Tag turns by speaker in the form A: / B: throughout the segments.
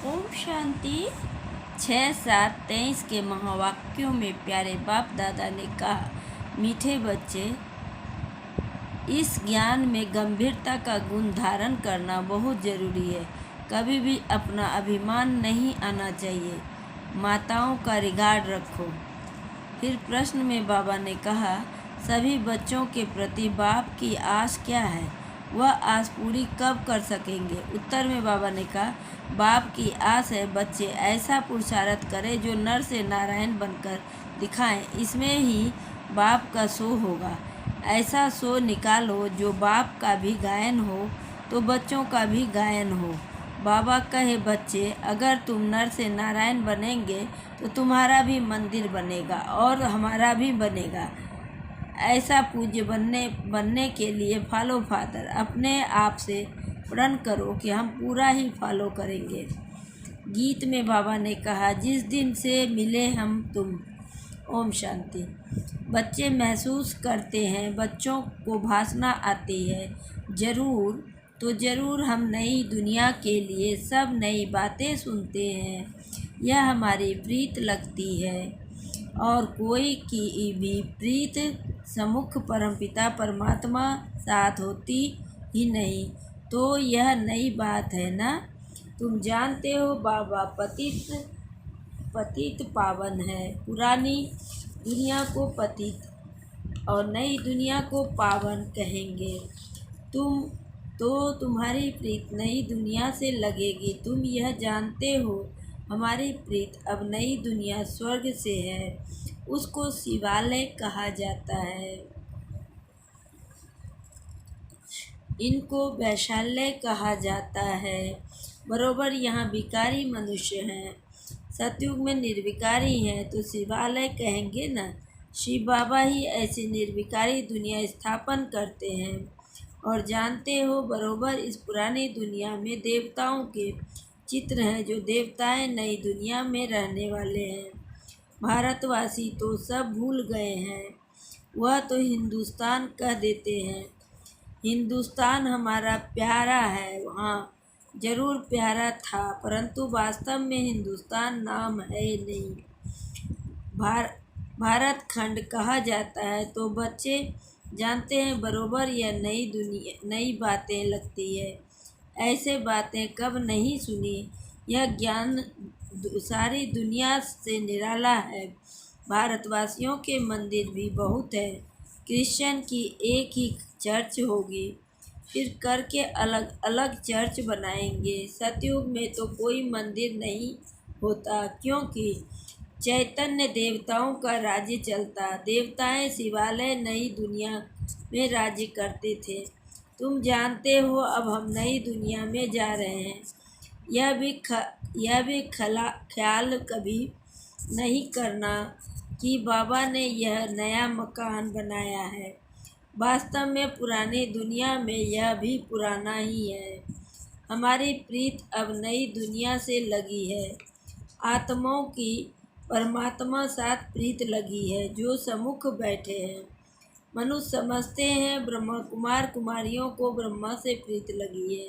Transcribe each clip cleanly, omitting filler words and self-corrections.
A: ओम शांति। 6-7-23 के महावाक्यों में प्यारे बाप दादा ने कहा, मीठे बच्चे, इस ज्ञान में गंभीरता का गुण धारण करना बहुत ज़रूरी है। कभी भी अपना अभिमान नहीं आना चाहिए। माताओं का रिगार्ड रखो। फिर प्रश्न में बाबा ने कहा, सभी बच्चों के प्रति बाप की आस क्या है, वह आस पूरी कब कर सकेंगे? उत्तर में बाबा ने कहा, बाप की आस है बच्चे ऐसा पुरुषार्थ करें जो नर से नारायण बनकर दिखाएं। इसमें ही बाप का शो होगा। ऐसा शो निकालो जो बाप का भी गायन हो तो बच्चों का भी गायन हो। बाबा कहे, बच्चे अगर तुम नर से नारायण बनेंगे तो तुम्हारा भी मंदिर बनेगा और हमारा भी बनेगा। ऐसा पूज्य बनने के लिए फॉलो फादर। अपने आप से प्रण करो कि हम पूरा ही फॉलो करेंगे। गीत में बाबा ने कहा, जिस दिन से मिले हम तुम। ओम शांति। बच्चे महसूस करते हैं बच्चों को भाषणा आती है, ज़रूर हम नई दुनिया के लिए सब नई बातें सुनते हैं। यह हमारी प्रीत लगती है और कोई की भी प्रीत सम्मुख परमपिता परमात्मा साथ होती ही नहीं, तो यह नई बात है ना। तुम जानते हो बाबा पतित पावन है। पुरानी दुनिया को पतित और नई दुनिया को पावन कहेंगे। तुम्हारी प्रीत नई दुनिया से लगेगी। तुम यह जानते हो हमारी प्रीत अब नई दुनिया स्वर्ग से है, उसको शिवालय कहा जाता है। इनको वैशाल्य कहा जाता है। बरोबर यहाँ विकारी मनुष्य हैं, सतयुग में निर्विकारी हैं, तो शिवालय कहेंगे ना। शिव बाबा ही ऐसी निर्विकारी दुनिया स्थापन करते हैं। और जानते हो बरोबर इस पुरानी दुनिया में देवताओं के चित्र हैं, जो देवताएं नई दुनिया में रहने वाले हैं। भारतवासी तो सब भूल गए हैं, वह तो हिंदुस्तान कह देते हैं। हिंदुस्तान हमारा प्यारा है, हाँ जरूर प्यारा था, परंतु वास्तव में हिंदुस्तान नाम है नहीं, भारत खंड कहा जाता है। तो बच्चे जानते हैं बरोबर यह नई बातें लगती है। ऐसे बातें कब नहीं सुनी। यह ज्ञान सारी दुनिया से निराला है। भारतवासियों के मंदिर भी बहुत है। क्रिश्चियन की एक ही चर्च होगी, फिर करके अलग अलग चर्च बनाएंगे। सतयुग में तो कोई मंदिर नहीं होता, क्योंकि चैतन्य देवताओं का राज्य चलता। देवताएं शिवालय नई दुनिया में राज्य करते थे। तुम जानते हो अब हम नई दुनिया में जा रहे हैं। यह भी ख्याल कभी नहीं करना कि बाबा ने यह नया मकान बनाया है। वास्तव में पुरानी दुनिया में यह भी पुराना ही है। हमारी प्रीत अब नई दुनिया से लगी है। आत्माओं की परमात्मा साथ प्रीत लगी है, जो सम्मुख बैठे हैं। मनुष्य समझते हैं ब्रह्मा कुमार कुमारियों को ब्रह्मा से प्रीत लगी है।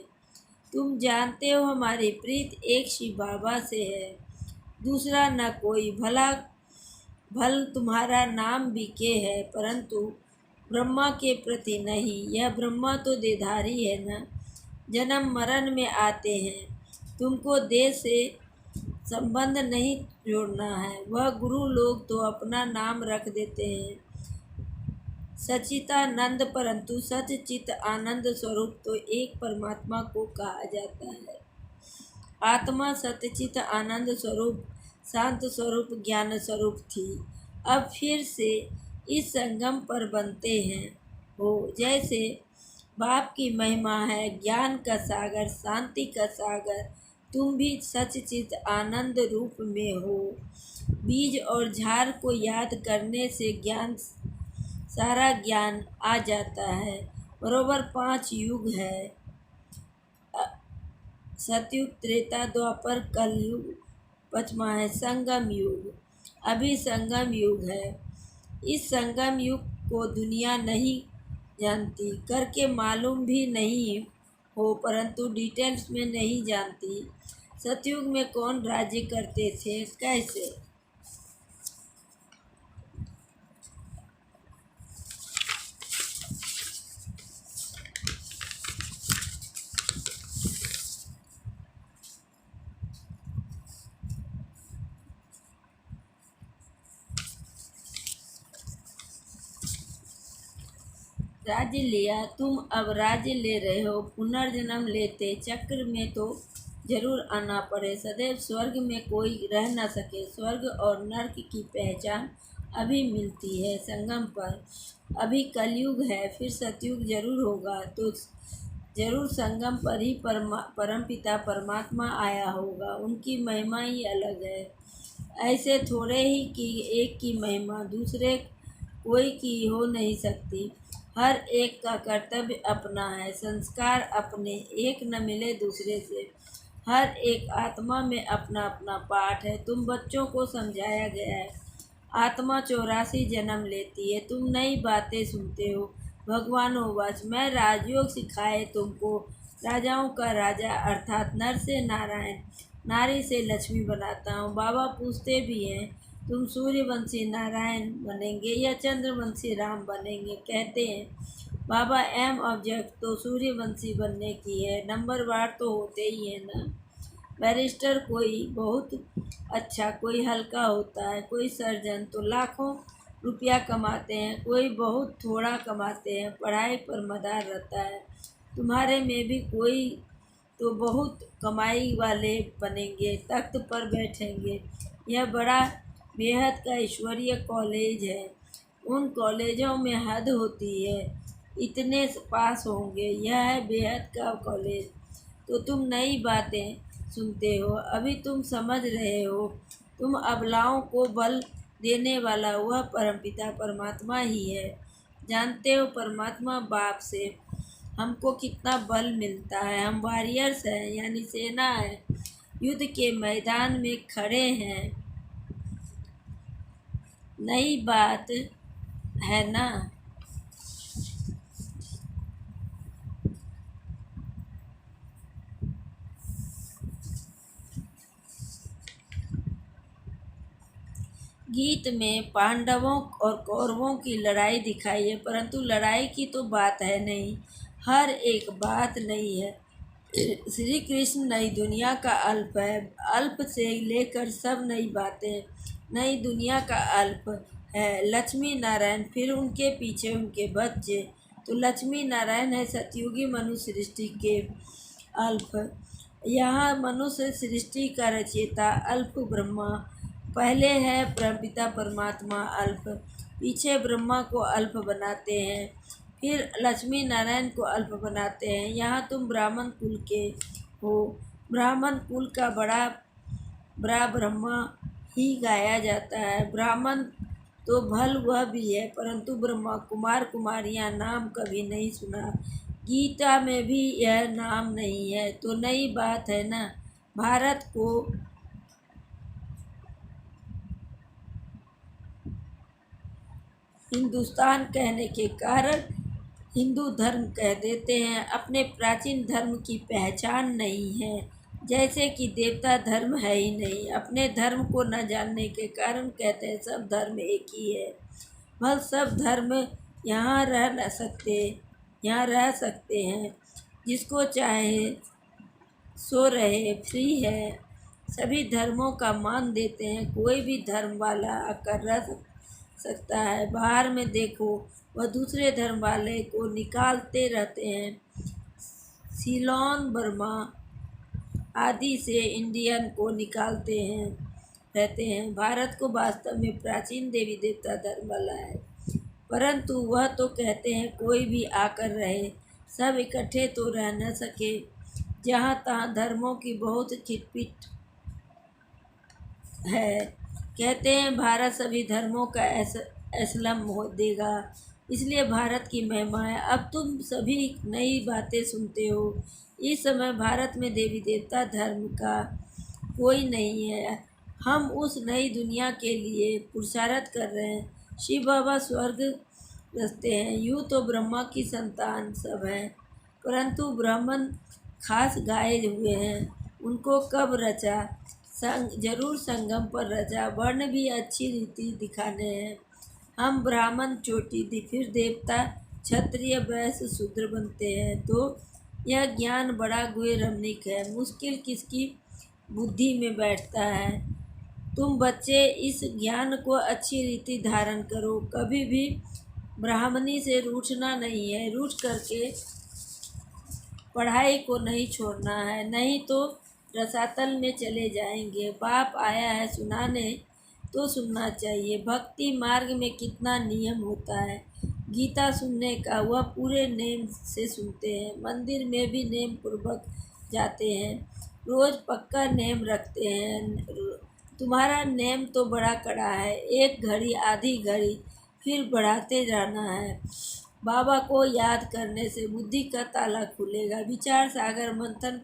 A: तुम जानते हो हमारी प्रीत एक शिव बाबा से है, दूसरा न कोई। भल तुम्हारा नाम बीके है, परंतु ब्रह्मा के प्रति नहीं। यह ब्रह्मा तो देहधारी है ना, जन्म मरण में आते हैं। तुमको देह से संबंध नहीं जोड़ना है। वह गुरु लोग तो अपना नाम रख देते हैं सच्चिदानंद, परंतु सच्चित आनंद स्वरूप तो एक परमात्मा को कहा जाता है। आत्मा सच्चित आनंद स्वरूप, शांत स्वरूप, ज्ञान स्वरूप थी। अब फिर से इस संगम पर बनते हैं हो। जैसे बाप की महिमा है ज्ञान का सागर, शांति का सागर। तुम भी सच्चित आनंद रूप में हो। बीज और झाड़ को याद करने से सारा ज्ञान आ जाता है। बरोबर 5 युग है, सतयुग, त्रेता, द्वापर, कलयुग, 5वां है संगम युग। अभी संगम युग है। इस संगम युग को दुनिया नहीं जानती, करके मालूम भी नहीं हो, परंतु डिटेल्स में नहीं जानती। सतयुग में कौन राज्य करते थे, कैसे? राज्य लिया, तुम अब राज्य ले रहे हो, पुनर्जन्म लेते चक्र में तो जरूर आना पड़े। सदैव स्वर्ग में कोई रह न सके। स्वर्ग और नर्क की पहचान अभी मिलती है संगम पर। अभी कलयुग है, फिर सतयुग जरूर होगा, तो जरूर संगम पर ही परमपिता परमात्मा आया होगा। उनकी महिमा ही अलग है। ऐसे थोड़े ही कि एक की महिमा दूसरे कोई की हो नहीं सकती। हर एक का कर्तव्य अपना है, संस्कार अपने, एक न मिले दूसरे से। हर एक आत्मा में अपना अपना पाठ है। तुम बच्चों को समझाया गया है, आत्मा 84 जन्म लेती है। तुम नई बातें सुनते हो। भगवानोवाच, मैं राजयोग सिखाए तुमको। राजाओं का राजा अर्थात नर से नारायण, नारी से लक्ष्मी बनाता हूँ। बाबा पूछते भी हैं, तुम सूर्यवंशी नारायण बनेंगे या चंद्रवंशी राम बनेंगे? कहते हैं बाबा एम ऑब्जेक्ट तो सूर्यवंशी बनने की है। नंबरवार तो होते ही है ना। बैरिस्टर कोई बहुत अच्छा, कोई हल्का होता है। कोई सर्जन तो लाखों रुपया कमाते हैं, कोई बहुत थोड़ा कमाते हैं, पढ़ाई पर मदार रहता है। तुम्हारे में भी कोई तो बहुत कमाई वाले बनेंगे, तख्त पर बैठेंगे। यह बड़ा बेहद का ईश्वरीय कॉलेज है। उन कॉलेजों में हद होती है, इतने पास होंगे। यह है बेहद का कॉलेज। तो तुम नई बातें सुनते हो, अभी तुम समझ रहे हो। तुम अबलाओं को बल देने वाला वह परमपिता परमात्मा ही है। जानते हो परमात्मा बाप से हमको कितना बल मिलता है। हम वॉरियर्स हैं, यानी सेना है, युद्ध के मैदान में खड़े हैं। नई बात है ना। गीत में पांडवों और कौरवों की लड़ाई दिखाई है, परंतु लड़ाई की तो बात है नहीं। हर एक बात नहीं है। श्री कृष्ण नई दुनिया का अल्प है। अल्प से लेकर सब नई बातें, नई दुनिया का अल्प है। लक्ष्मी नारायण, फिर उनके पीछे उनके बच्चे। तो लक्ष्मी नारायण है सतयुगी मनुष्य सृष्टि के अल्प। यहाँ मनुष्य सृष्टि का रचयिता अल्प ब्रह्मा। पहले है परमपिता परमात्मा अल्प, पीछे ब्रह्मा को अल्प बनाते हैं, फिर लक्ष्मी नारायण को अल्प बनाते हैं। यहाँ तुम ब्राह्मण कुल के हो। ब्राह्मण कुल का बड़ा बड़ा ब्रह्मा ही गाया जाता है। ब्राह्मण तो भल वह भी है, परंतु ब्रह्मा कुमार कुमारियाँ नाम कभी नहीं सुना। गीता में भी यह नाम नहीं है। तो नई बात है ना। भारत को हिंदुस्तान कहने के कारण हिंदू धर्म कह देते हैं। अपने प्राचीन धर्म की पहचान नहीं है, जैसे कि देवता धर्म है ही नहीं। अपने धर्म को न जानने के कारण कहते हैं सब धर्म एक ही है। भल सब धर्म यहाँ रह न सकते, यहाँ रह सकते हैं। जिसको चाहे सो रहे, फ्री है। सभी धर्मों का मान देते हैं। कोई भी धर्म वाला आकर रह सकता है। बाहर में देखो, वह दूसरे धर्म वाले को निकालते रहते हैं। सीलोन बर्मा आदि से इंडियन को निकालते हैं रहते हैं। भारत को वास्तव में प्राचीन देवी देवता धर्म वाला है, परंतु वह तो कहते हैं कोई भी आकर रहे, सब इकट्ठे तो रह न सके। जहाँ तहाँ धर्मों की बहुत खिटपिट है। कहते हैं भारत सभी धर्मों का एसलम हो देगा, इसलिए भारत की महिमा है। अब तुम सभी नई बातें सुनते हो। इस समय भारत में देवी देवता धर्म का कोई नहीं है। हम उस नई दुनिया के लिए पुरुषार्थ कर रहे हैं। शिव बाबा स्वर्ग रचते हैं। यूँ तो ब्रह्मा की संतान सब हैं, परंतु ब्राह्मण खास गाए हुए हैं। उनको कब रचा, जरूर संगम पर रचा। वर्ण भी अच्छी रीति दिखाने हैं। हम ब्राह्मण चोटी फिर देवता क्षत्रिय वैश्य शूद्र बनते हैं, तो यह ज्ञान बड़ा गुहे रमणीक है। मुश्किल किसकी बुद्धि में बैठता है। तुम बच्चे इस ज्ञान को अच्छी रीति धारण करो। कभी भी ब्राह्मणी से रूठना नहीं है। रूठ करके पढ़ाई को नहीं छोड़ना है, नहीं तो रसातल में चले जाएंगे। बाप आया है सुनाने तो सुनना चाहिए। भक्ति मार्ग में कितना नियम होता है। गीता सुनने का वह पूरे नेम से सुनते हैं। मंदिर में भी नेम पूर्वक जाते हैं। रोज पक्का नेम रखते हैं। तुम्हारा नेम तो बड़ा कड़ा है। एक घड़ी आधी घड़ी फिर बढ़ाते जाना है। बाबा को याद करने से बुद्धि का ताला खुलेगा। विचार सागर मंथन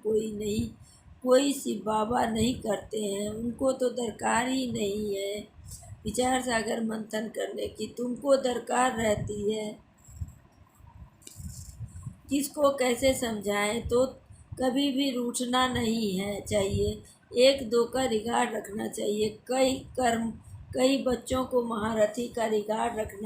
A: कोई शिव बाबा नहीं करते हैं। उनको तो दरकार ही नहीं है विचार सागर मंथन करने की। तुमको दरकार रहती है। किसको कैसे समझाएं। तो कभी भी रूठना नहीं है चाहिए। एक दो का रिगार्ड रखना चाहिए। कई बच्चों को महारथी का रिगार्ड रखना